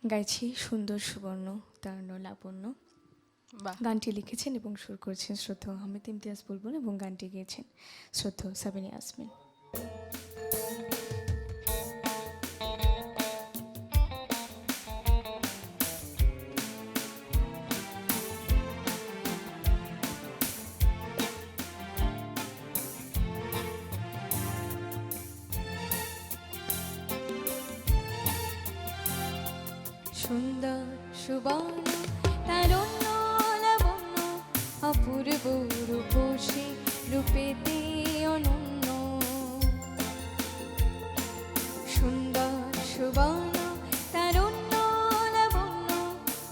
গাইছি সুন্দর সুবর্ণ তারণ্য লাবণ্য। বাহ, গানটি লিখেছেন এবং সুর করেছেন শ্রদ্ধেয় আহমেদ ইমতিয়াজ বুলবুল এবং গানটি গেয়েছেন শ্রদ্ধেয় সাবিনা ইয়াসমিন। সুন্দর সুবর্ণ তারণ্য লাবণ্য অপূর্ব রূপসী রূপেতে অনন্য। সুন্দর সুবর্ণ তারণ্য লাবণ্য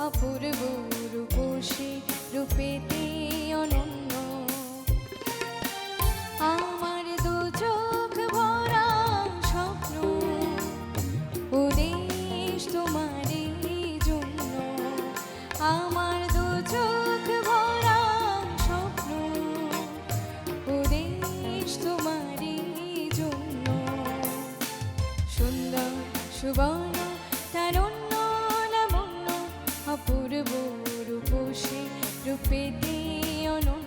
অপূর্ব রূপসী রূপেতে অনন্য। আমার দু চোখ ভরা স্বপ্ন উদেশ তোমারই জন্য। আমার দু চোখ ভরা স্বপ্ন উদেশ তোমারই জন্য। সুন্দর সুবর্ণ তারণ্য লাবণ্য অপূর্ব রূপসী রূপেতে অনন্য।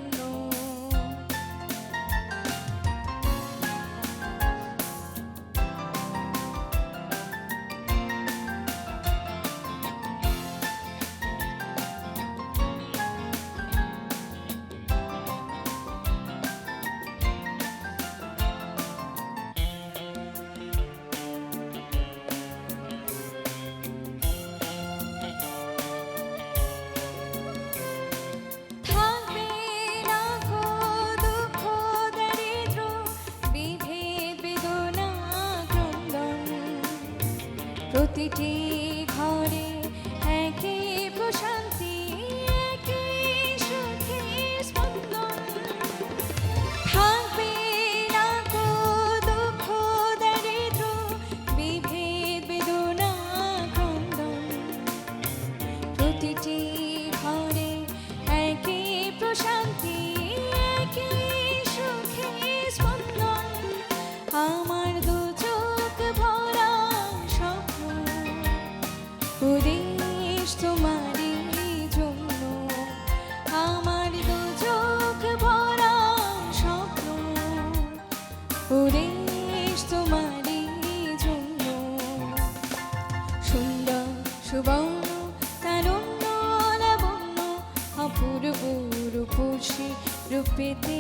প্রতিটি ঘরে একই প্রশান্তি একই সুখের স্পন্দন। থাকবে না কো দুঃখ দারিদ্র বিভেদ বেদনা ক্রন্দন। প্রতিটি ঘরে একই প্রশান্তি একই সুখের স্পন্দন। আমার দু চোখ ভরা উদেশ তোমারই জন্য। আমার দু চোখ ভরা স্বপ্ন উদেশ তোমারই জন্য। সুন্দর সুবর্ণ তারণ্য লাবণ্য অপূর্ব রূপসী রূপেতে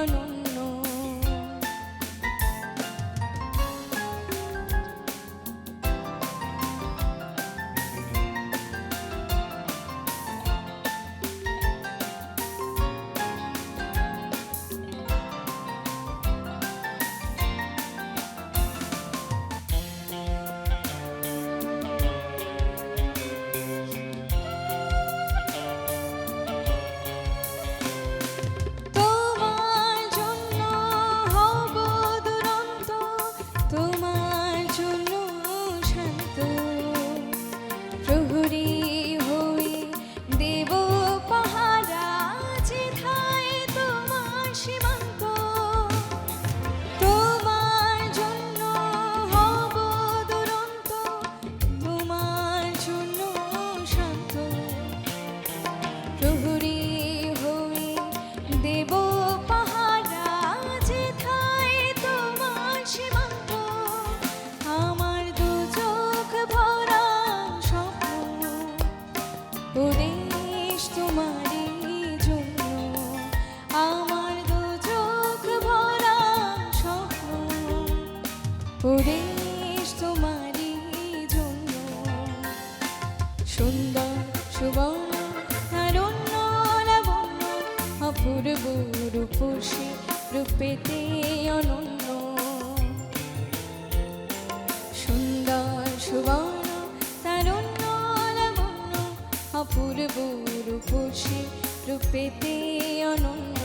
অনন্য। উদেশ তোমারই জন্য। আমার দু চোখ ভরা স্বপ্ন উদেশ তোমারই জন্য। সুন্দর সুবর্ণ তারণ্য লাবণ্য অপূর্ব রূপসী রূপেতে অনন্য। সুন্দর সুবর্ণ তারণ্য অপূর্ব রূপসী রূপেতে অনন্য।